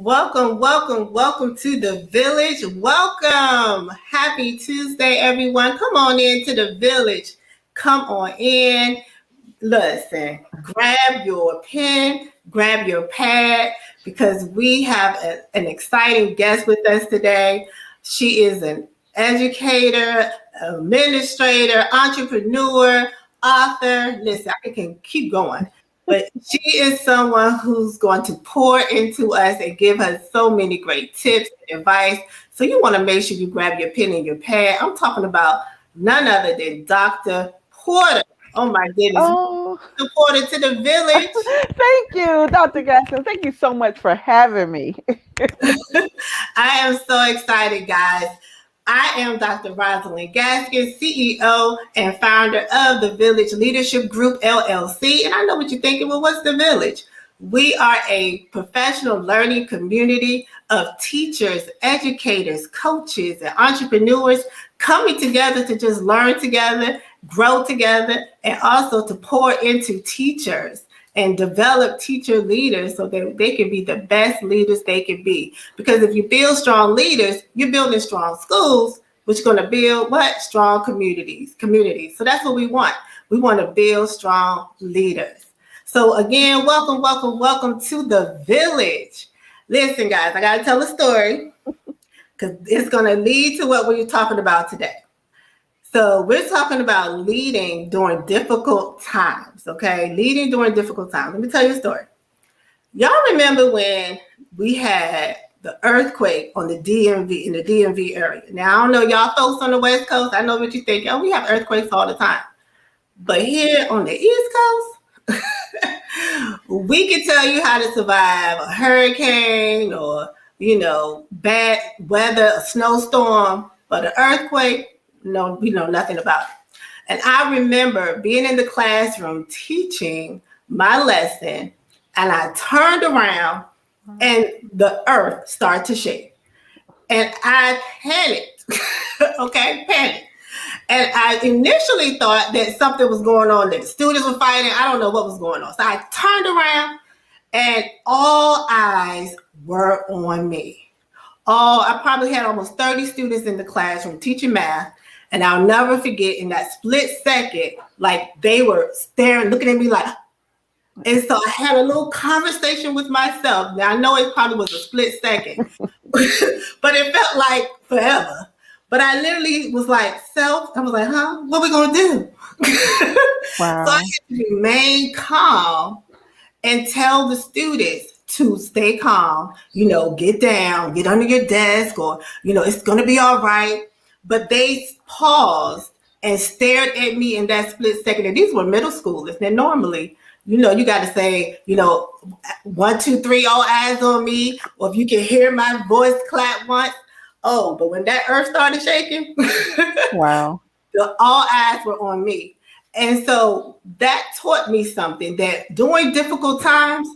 welcome to the village. Welcome. Happy Tuesday, everyone. Come on into the village. Come on in. Listen, grab your pen, grab your pad, because we have an exciting guest with us today. She is an educator, administrator, entrepreneur, author. Listen, I can keep going. But she is someone who's going to pour into us and give us so many great tips and advice. So you want to make sure you grab your pen and your pad. I'm talking about none other than Dr. Porter. Oh my goodness. Oh, Porter to the village. thank you, Dr. Gaston. Thank you so much for having me. I am so excited, guys. I am Dr. Rosalind Gaskin, CEO and founder of the Village Leadership Group, LLC. And I know what you're thinking, well, what's the Village? We are a professional learning community of teachers, educators, coaches, and entrepreneurs coming together to just learn together, grow together, and also to pour into teachers and develop teacher leaders so that they can be the best leaders they can be. Because if you build strong leaders, you're building strong schools, which is going to build what? Strong communities. So that's what we want. We want to build strong leaders. So again, welcome to the village. Listen, guys, I got to tell a story because it's going to lead to what we're talking about today. So we're talking about leading during difficult times, okay? Leading during difficult times. Let me tell you a story. Y'all remember when we had the earthquake on the DMV, in the DMV area? Now, I don't know, y'all folks on the West Coast, I know what you think. Oh, we have earthquakes all the time. But here on the East Coast, we can tell you how to survive a hurricane or, bad weather, a snowstorm, but an earthquake, no, we know nothing about it. And I remember being in the classroom teaching my lesson, and I turned around and the earth started to shake. And I panicked, okay, panicked. And I initially thought that something was going on, that students were fighting. I don't know what was going on. So I turned around and all eyes were on me. I probably had almost 30 students in the classroom teaching math. And I'll never forget in that split second, like they were staring, looking at me like, and so I had a little conversation with myself. Now I know it probably was a split second, but it felt like forever. But I literally was like, I was like, what are we going to do? Wow. So I had to remain calm and tell the students to stay calm, get down, get under your desk, or, it's going to be all right. But they paused and stared at me in that split second. And these were middle schoolers. Now, normally, you got to say, 1, 2, 3, all eyes on me. Or if you can hear my voice clap once. Oh, but when that earth started shaking, wow, all eyes were on me. And so that taught me something, that during difficult times,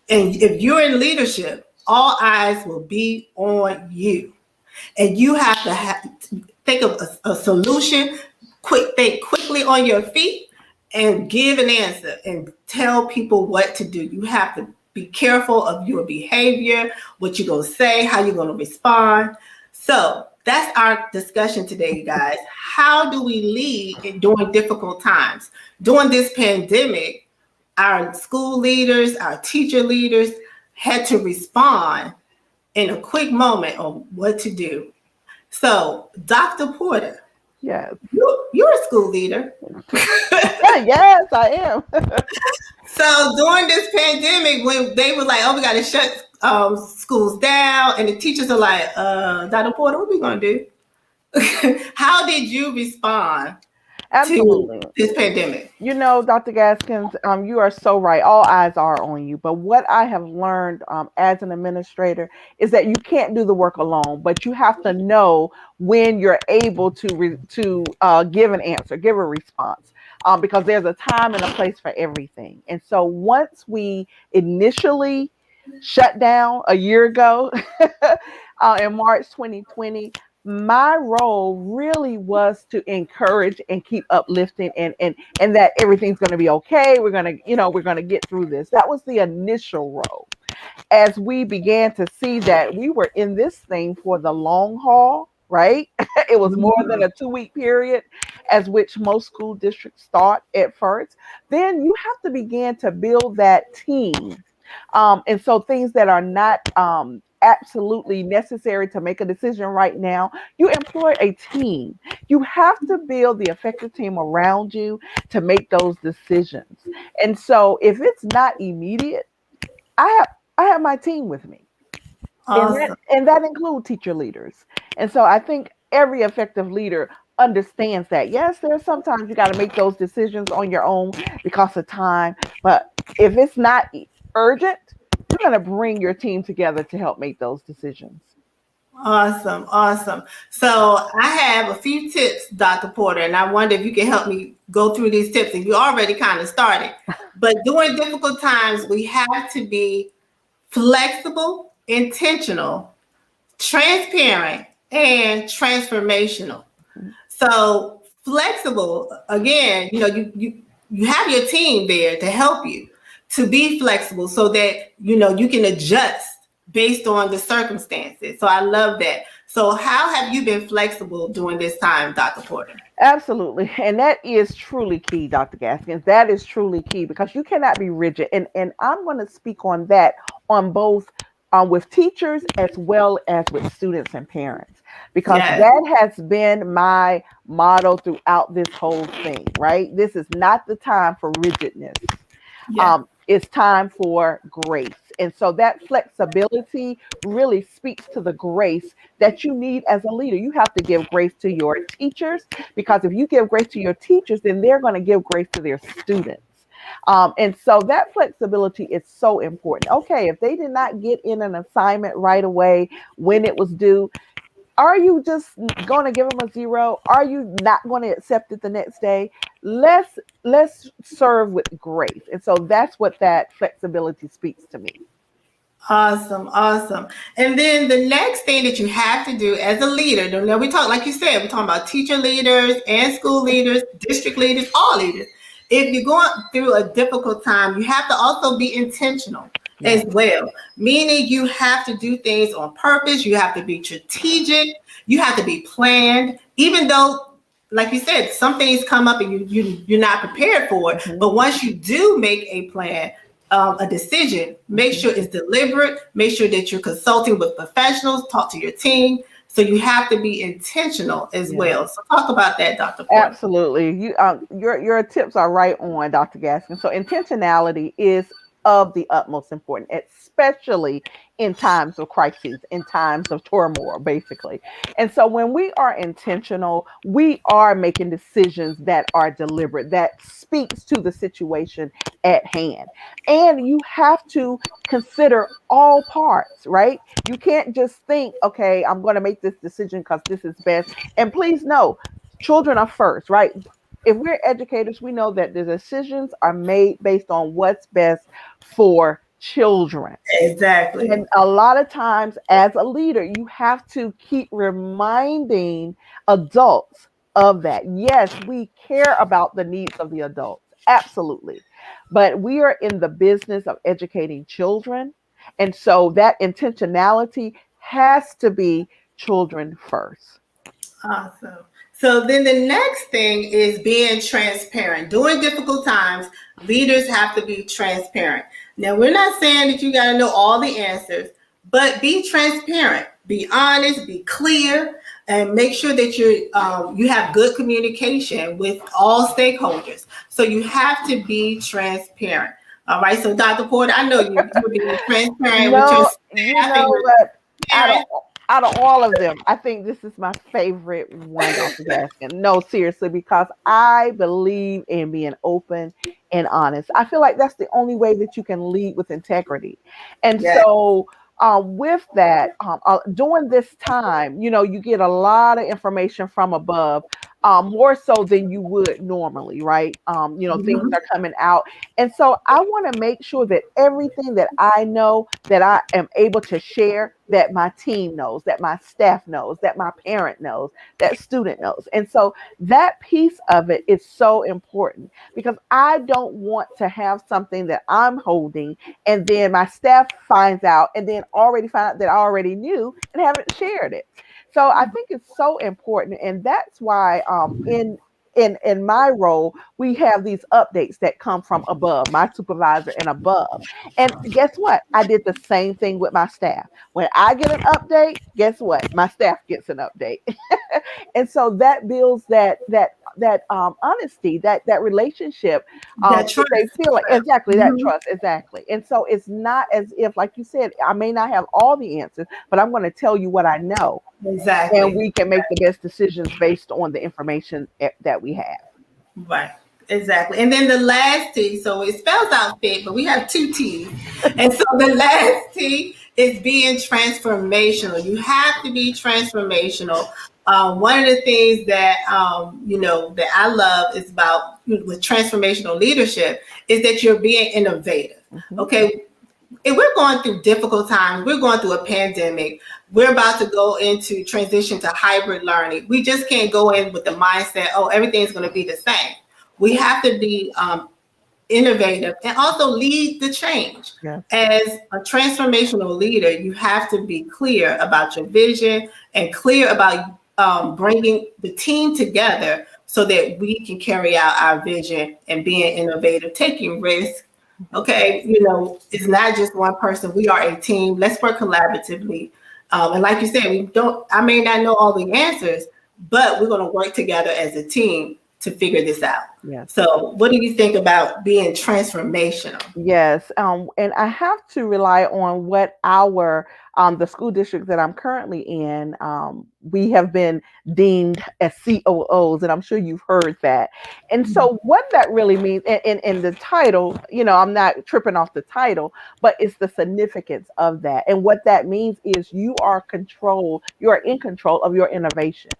and if you're in leadership, all eyes will be on you. And you have to think of a solution, think quickly on your feet and give an answer and tell people what to do. You have to be careful of your behavior, what you're going to say, how you're going to respond. So that's our discussion today, you guys. How do we lead during difficult times? During this pandemic, our school leaders, our teacher leaders had to respond in a quick moment on what to do. So, Dr. Porter, yes, you're a school leader. yes, I am. So during this pandemic, when they were like, "Oh, we got to shut schools down," and the teachers are like, "Dr. Porter, what are we gonna do?" How did you respond Absolutely. to this pandemic? Dr. Gaskins, you are so right. All eyes are on you. But what I have learned as an administrator is that you can't do the work alone, but you have to know when you're able to give an answer, give a response, because there's a time and a place for everything. And so once we initially shut down a year ago in March 2020, my role really was to encourage and keep uplifting and that everything's going to be okay. We're going to get through this. That was the initial role. as we began to see that we were in this thing for the long haul, right? It was more than a 2 week period, as which most school districts start at first. Then you have to begin to build that team. And so things that are not absolutely necessary to make a decision right now, you employ a team. You have to build the effective team around you to make those decisions. And so if it's not immediate, I have I have my team with me, Awesome. and that includes teacher leaders. And so I think every effective leader understands that. Yes, there's sometimes you got to make those decisions on your own because of time, but if it's not urgent, you're going to bring your team together to help make those decisions. Awesome, awesome. So I have a few tips, Dr. Porter, and I wonder if you can help me go through these tips. And you already kind of started, but during difficult times, we have to be flexible, intentional, transparent, and transformational. So flexible, again, you have your team there to help you to be flexible so that you can adjust based on the circumstances. So I love that. So how have you been flexible during this time, Dr. Porter? Absolutely. And that is truly key, Dr. Gaskins. That is truly key because you cannot be rigid. And I'm going to speak on that on both with teachers as well as with students and parents, because Yes, that has been my motto throughout this whole thing, right? This is not the time for rigidness. yes, It's time for grace. And so that flexibility really speaks to the grace that you need as a leader. You have to give grace to your teachers, because if you give grace to your teachers, then they're going to give grace to their students. And so that flexibility is so important. Okay, if they did not get in an assignment right away when it was due, are you just going to give them a zero? Are you not going to accept it the next day? Let's serve with grace. And so that's what that flexibility speaks to me. awesome, awesome. And then the next thing that you have to do as a leader, now we talk, like you said, we're talking about teacher leaders and school leaders, district leaders, all leaders. If you're going through a difficult time, you have to also be intentional as Yeah. well, meaning you have to do things on purpose. You have to be strategic. You have to be planned, even though, like you said, some things come up and you're not prepared for it. Mhm, But once you do make a plan, a decision, make mhm. sure it's deliberate. Make sure that you're consulting with professionals. Talk to your team. So you have to be intentional as Yeah. well. So talk about that, Dr. Porter. Absolutely. Your tips are right on, Dr. Gaskin. So intentionality is of the utmost importance, especially in times of crises, in times of turmoil, basically. And so when we are intentional, we are making decisions that are deliberate, that speaks to the situation at hand. And you have to consider all parts, right? You can't just think, okay, I'm going to make this decision because this is best. And please know, children are first, right? If we're educators, we know that the decisions are made based on what's best for children. Exactly. And a lot of times, as a leader, you have to keep reminding adults of that. Yes, we care about the needs of the adults, absolutely. But we are in the business of educating children. And so that intentionality has to be children first. Awesome. So then the next thing is being transparent. During difficult times, leaders have to be transparent. Now, we're not saying that you got to know all the answers, but be transparent, be honest, be clear, and make sure that you have good communication with all stakeholders. So you have to be transparent. All right. So, Dr. Porter, I know you're being transparent with your No, you staff and know your what? Out of parents. out of all of them, I think this is my favorite one, Dr. Gaskin. No, seriously, because I believe in being open and honest. I feel like that's the only way that you can lead with integrity. And Yes. so, with that, during this time, you get a lot of information from above. more so than you would normally, right? Things Mhm. are coming out. And so I want to make sure that everything that I know that I am able to share, that my team knows, that my staff knows, that my parent knows, that student knows. And so that piece of it is so important because I don't want to have something that I'm holding and then my staff finds out and then already find out that I already knew and haven't shared it. So I think it's so important, and that's why in my role we have these updates that come from above, my supervisor and above. And guess what? I did the same thing with my staff. When I get an update, guess what? My staff gets an update. And so that builds that honesty, that relationship, That that trust. they feel like exactly that Mhm. trust, exactly. And so it's not as if, like you said, I may not have all the answers, but I'm going to tell you what I know, and Exactly. we can make the best decisions based on the information that we have. Right. Exactly. And then the last T, so it spells out fit, but we have two T's. And so the last T is being transformational. You have to be transformational. One of the things that that I love is about with transformational leadership is that you're being innovative. Hmm. Okay, if we're going through difficult times, we're going through a pandemic, we're about to go into transition to hybrid learning. We just can't go in with the mindset, oh, everything's going to be the same. We have to be innovative and also lead the change. Yes. As a transformational leader, you have to be clear about your vision and clear about bringing the team together so that we can carry out our vision and being innovative, taking risks. Okay, it's not just one person. We are a team. Let's work collaboratively. And like you said, I may not know all the answers, but we're going to work together as a team to figure this out. Yes. So, what do you think about being transformational? Yes, and I have to rely on what our the school district that I'm currently in. We have been deemed as COOs, and I'm sure you've heard that. And so, what that really means, in the title, I'm not tripping off the title, but it's the significance of that. And what that means is you are in control of your innovations.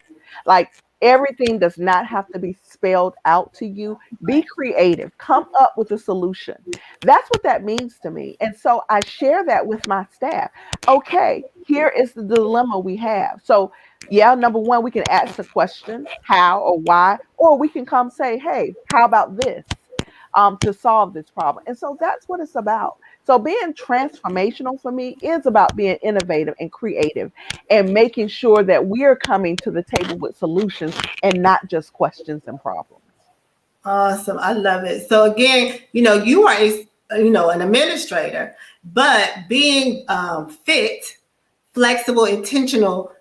Like everything does not have to be spelled out to you. Be creative, come up with a solution. That's what that means to me. And so I share that with my staff. Okay, here is the dilemma we have. So, yeah, number one, we can ask the question, how or why, or we can come say, hey, how about this? To solve this problem. And so that's what it's about. So being transformational for me is about being innovative and creative and making sure that we're coming to the table with solutions and not just questions and problems. Awesome. I love it. So again, you are an administrator, but being fit, flexible, intentional,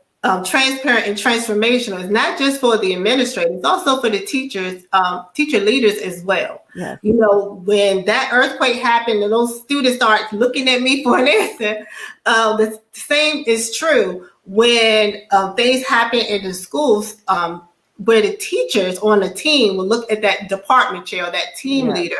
transparent, and transformational is not just for the administrators, it's also for the teachers, teacher leaders as well. Yes. When that earthquake happened and those students start looking at me for an answer, the same is true when things happen in the schools. Where the teachers on the team will look at that department chair or that team Yes. leader,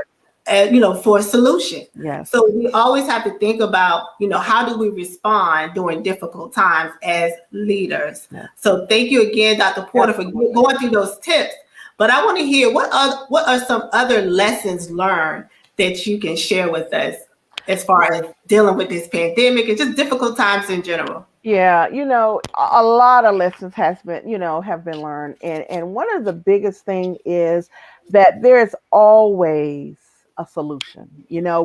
for a solution. Yes. So we always have to think about, how do we respond during difficult times as leaders. Yes. So thank you again, Dr. Porter, for Absolutely. going through those tips. But I want to hear what are some other lessons learned that you can share with us as far as dealing with this pandemic and just difficult times in general. Yeah, a lot of lessons have been learned, and one of the biggest thing is that there's always a solution.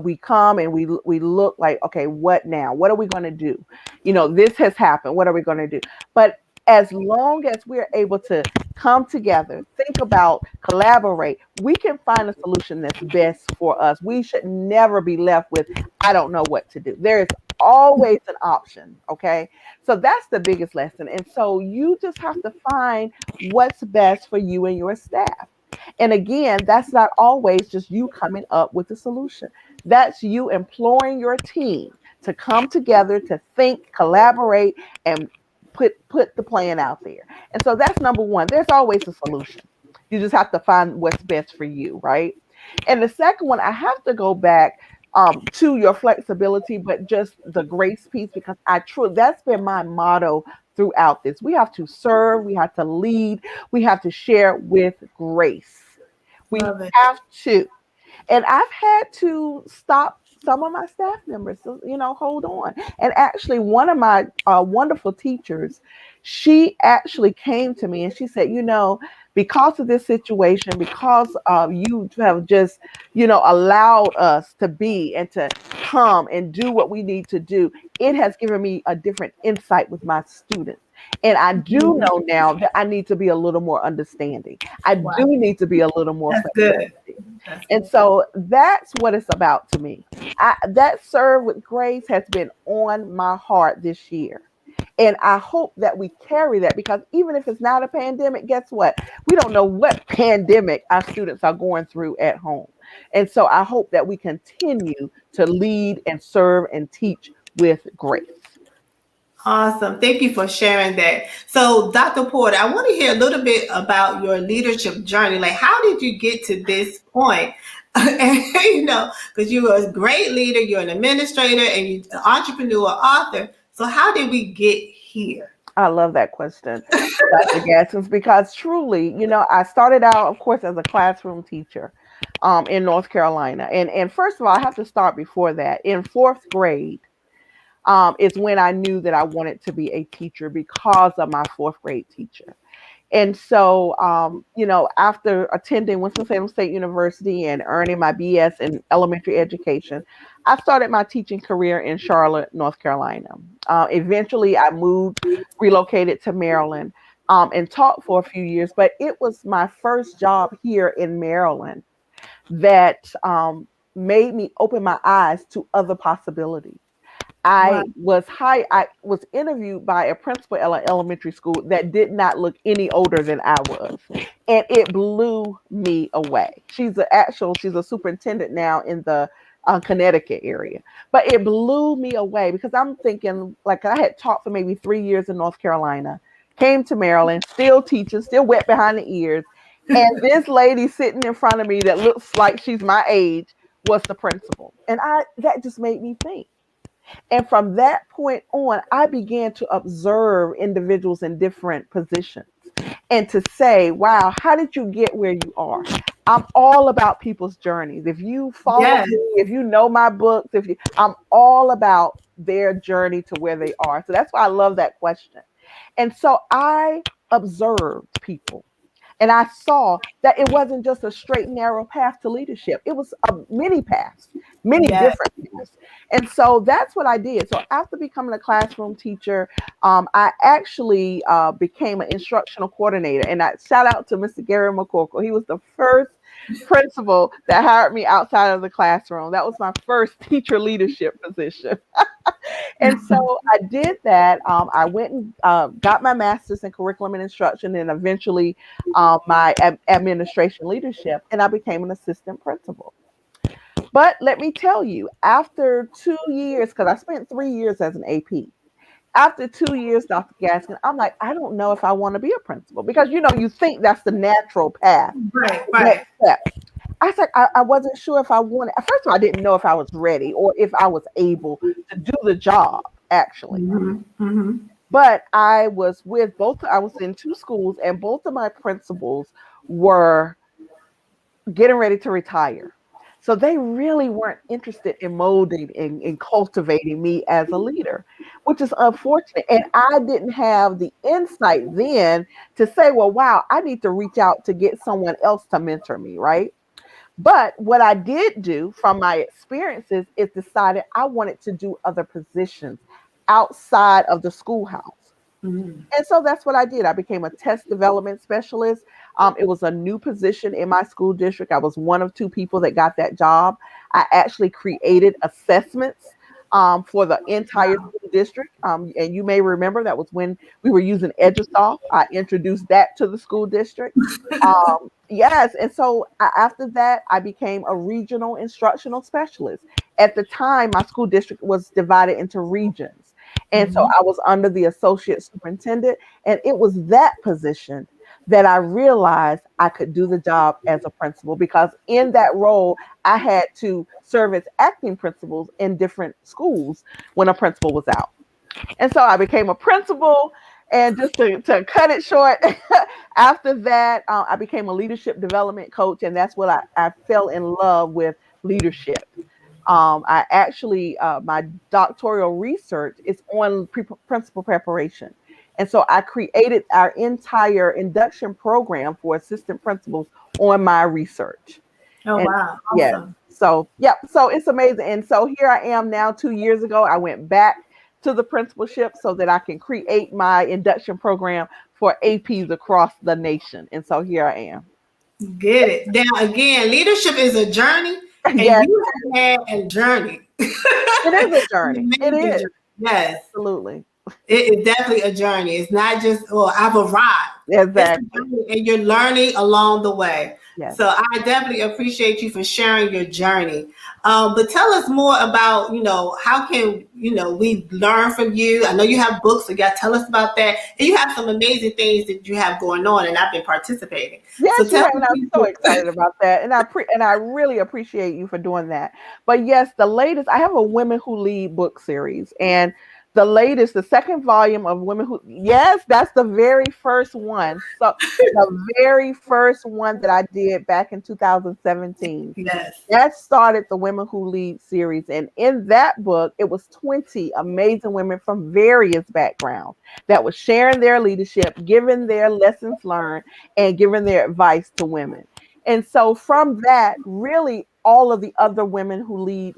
We come and we look like, okay, what now? What are we going to do? This has happened. What are we going to do? But as long as we're able to come together, think about, collaborate, we can find a solution that's best for us. We should never be left with, I don't know what to do. There is always an option. Okay. So that's the biggest lesson. And so you just have to find what's best for you and your staff. And again, that's not always just you coming up with a solution. That's you employing your team to come together, to think, collaborate, and put the plan out there. And so that's number one. There's always a solution. You just have to find what's best for you, right? And the second one, I have to go back to your flexibility, but just the grace piece, because I truly, that's been my motto throughout this. We have to serve, we have to lead, we have to share with grace. We Love it. have to. And I've had to stop some of my staff members to, hold on. And actually, one of my wonderful teachers, she actually came to me and she said, because of this situation, because you have just, allowed us to be and to come and do what we need to do, it has given me a different insight with my students. And I do Mhm. know now that I need to be a little more understanding. I Wow. do need to be a little more That's good. flexible. That's And good. so that's what it's about to me. That serve with grace has been on my heart this year. And I hope that we carry that because even if it's not a pandemic, guess what? We don't know what pandemic our students are going through at home. And so I hope that we continue to lead and serve and teach with grace. Awesome. Thank you for sharing that. So, Dr. Porter, I want to hear a little bit about your leadership journey. Like, how did you get to this point? And, because you're a great leader, you're an administrator, and you're an entrepreneur, author. So, how did we get here? I love that question, Dr. Gaskins, because truly, I started out, of course, as a classroom teacher in North Carolina. And first of all, I have to start before that. In fourth grade, is when I knew that I wanted to be a teacher because of my fourth grade teacher. And so, after attending Winston-Salem State University and earning my BS in elementary education, I started my teaching career in Charlotte, North Carolina. Eventually, I relocated to Maryland, and taught for a few years. But it was my first job here in Maryland that made me open my eyes to other possibilities. Wow. I was interviewed by a principal at an elementary school that did not look any older than I was. And it blew me away. She's a superintendent now in the Connecticut area. But it blew me away because I'm thinking, like, I had taught for maybe 3 years in North Carolina, came to Maryland, still teaching, still wet behind the ears. And this lady sitting in front of me that looks like she's my age was the principal. And that just made me think. And from that point on, I began to observe individuals in different positions and to say, wow, how did you get where you are? I'm all about people's journeys. If you follow Yes. me, if you know my books, I'm all about their journey to where they are. So that's why I love that question. And so I observed people. And I saw that it wasn't just a straight, narrow path to leadership. It was many paths, many Yes. different paths. And so that's what I did. So after becoming a classroom teacher, I actually became an instructional coordinator. And I shout out to Mr. Gary McCorkle. He was the first principal that hired me outside of the classroom. That was my first teacher leadership position. And so I did that. I went and got my master's in curriculum and instruction and eventually my administration leadership, and I became an assistant principal. But let me tell you, after 2 years, because I spent 3 years as an AP, after 2 years, Dr. Gaskin, I'm like, I don't know if I want to be a principal because you think that's the natural path, Right. the Right. next step. I said I wasn't sure if I wanted. First of all, I didn't know if I was ready or if I was able to do the job actually. Hmm. Hmm. But I was with both. I was in two schools, and both of my principals were getting ready to retire. So they really weren't interested in molding and cultivating me as a leader, which is unfortunate. And I didn't have the insight then to say, well, wow, I need to reach out to get someone else to mentor me, right? But what I did do from my experiences is decided I wanted to do other positions outside of the schoolhouse. Hmm. And so that's what I did. I became a test development specialist. It was a new position in my school district. I was one of two people that got that job. I actually created assessments for the entire Wow. school district. And you may remember that was when we were using EduSoft. I introduced that to the school district. Yes. And so after that, I became a regional instructional specialist. At the time, my school district was divided into regions. And so Hmm. I was under the associate superintendent. And it was that position that I realized I could do the job as a principal because in that role, I had to serve as acting principals in different schools when a principal was out. And so I became a principal. And just to cut it short, after that, I became a leadership development coach, and that's what I fell in love with leadership. I actually, my doctoral research is on principal preparation. And so I created our entire induction program for assistant principals on my research. Oh, And wow. yes, Awesome. so yeah, so it's amazing. And so here I am now. 2 years ago, I went back to the principalship so that I can create my induction program for APs across the nation. And so here I am. Get it. Now, again, leadership is a journey, and Yes, you have had a journey. it is a An journey. It amazing is journey. Yes. absolutely. It is definitely a journey. It's not just, oh, I've arrived. It's a Exactly. journey, and you're learning along the way. Yes. So I definitely appreciate you for sharing your journey. But tell us more about, how can, we learn from you? I know you have books, so you got to tell us about that. And you have some amazing things that you have going on, and I've been participating. So Yes, you tell have, and I'm so people. excited about that, and I really appreciate you for doing that. But yes, the latest, I have a Women Who Lead book series, and the latest, the second volume of Women Who, yes, that's the very first one. So the very first one that I did back in 2017. Yes. That started the Women Who Lead series. And in that book, it was 20 amazing women from various backgrounds that were sharing their leadership, giving their lessons learned, and giving their advice to women. And so from that, really, all of the other Women Who Lead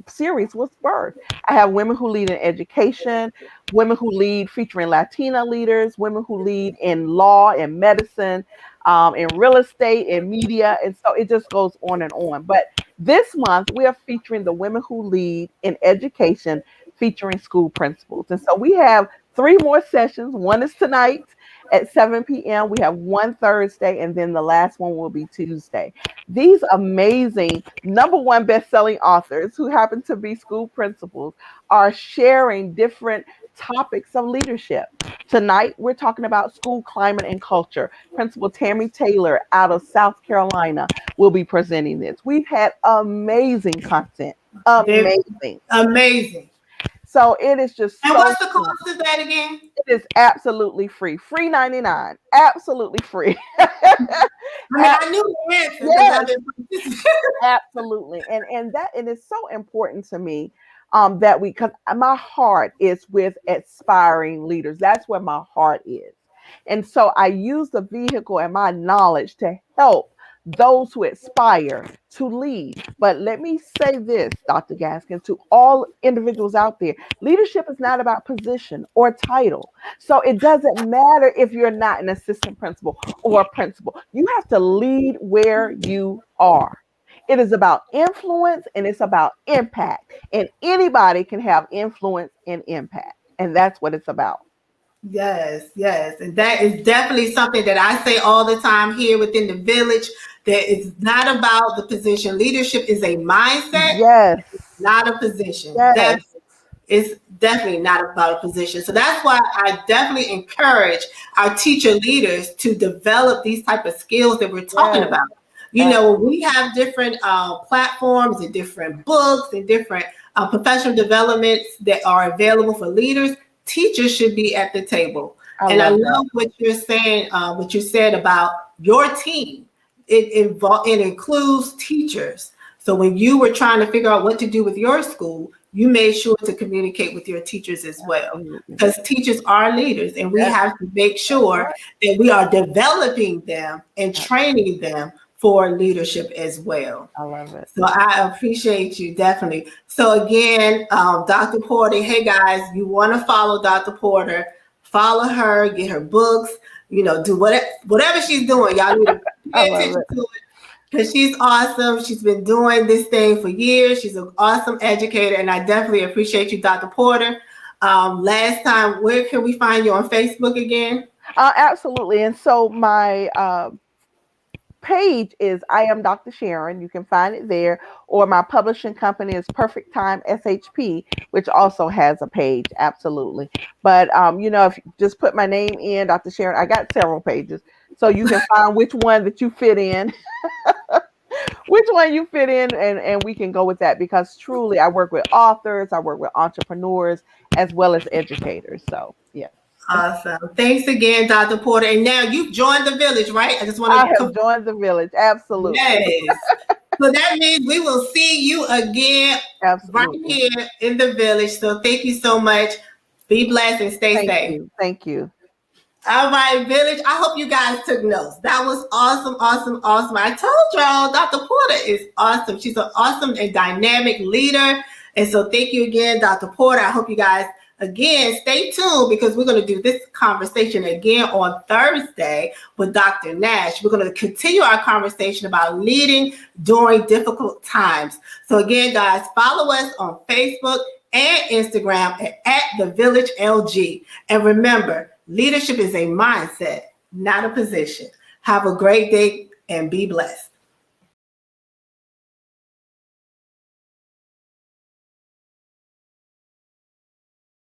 series was birthed. I have Women Who Lead in Education, Women Who Lead featuring Latina leaders, Women Who Lead in law and medicine, in real estate and media. And so it just goes on and on. But this month, we are featuring the Women Who Lead in Education, featuring school principals. And so we have three more sessions. One is tonight at 7 p.m. We have one Thursday, and then the last one will be Tuesday. These amazing number one best-selling authors who happen to be school principals are sharing different topics of leadership. Tonight, we're talking about school climate and culture. Principal Tammy Taylor out of South Carolina will be presenting this. We've had amazing content. They're Amazing. amazing. So it is just And so what's the fun. cost of that again? It is absolutely free. Free 99. Absolutely free. I mean, I knew the answer because Yes, I've been participating. absolutely. And that it is so important to me, that we, because my heart is with aspiring leaders. That's where my heart is. And so I use the vehicle and my knowledge to help those who aspire to lead. But let me say this, Dr. Gaskin, to all individuals out there, leadership is not about position or title. So it doesn't matter if you're not an assistant principal or a principal. You have to lead where you are. It is about influence and it's about impact. And anybody can have influence and impact. And that's what it's about. Yes, yes. And that is definitely something that I say all the time here within the village, that it's not about the position. Leadership is a mindset, Yes. not a position. Yes. That is definitely not about a position. So that's why I definitely encourage our teacher leaders to develop these type of skills that we're talking Yes. about. We have different platforms and different books and different professional developments that are available for leaders. Teachers should be at the table. I And I love that. love what you're saying, what you said about your team. It includes teachers. So when you were trying to figure out what to do with your school, you made sure to communicate with your teachers as well. Absolutely. Because teachers are leaders, and we That's have to make sure right. that we are developing them and I training them for leadership as well. I love it. So I appreciate you definitely. So again, Dr. Porter, hey guys, you want to follow Dr. Porter, follow her, get her books, do whatever she's doing. Y'all need to I pay love attention it. to it because she's awesome. She's been doing this thing for years. She's an awesome educator, and I definitely appreciate you, Dr. Porter. Last time, where can we find you on Facebook again? Absolutely. And so my page is I am Dr. Sharon. You can find it there. Or my publishing company is Perfect Time SHP, which also has a page. Absolutely. But if you just put my name in, Dr. Sharon, I got several pages. So you can find which one that you fit in, which one you fit in, and we can go with that because truly I work with authors, I work with entrepreneurs as well as educators. So yeah. Awesome. Thanks again, Dr. Porter. And now you've joined the village, right? I just want I to have joined the village. Absolutely. yes. So that means we will see you again right Absolutely. here in the village. So thank you so much. Be blessed and stay Thank safe. you. Thank you. All right, village. I hope you guys took notes. That was awesome, awesome, awesome. I told y'all Dr. Porter is awesome. She's an awesome and dynamic leader. And so thank you again, Dr. Porter. I hope you guys again stay tuned because we're going to do this conversation again on Thursday with Dr. Nash. We're going to continue our conversation about leading during difficult times. So again, guys, follow us on Facebook and Instagram at The Village LG. And remember, leadership is a mindset, not a position. Have a great day and be blessed.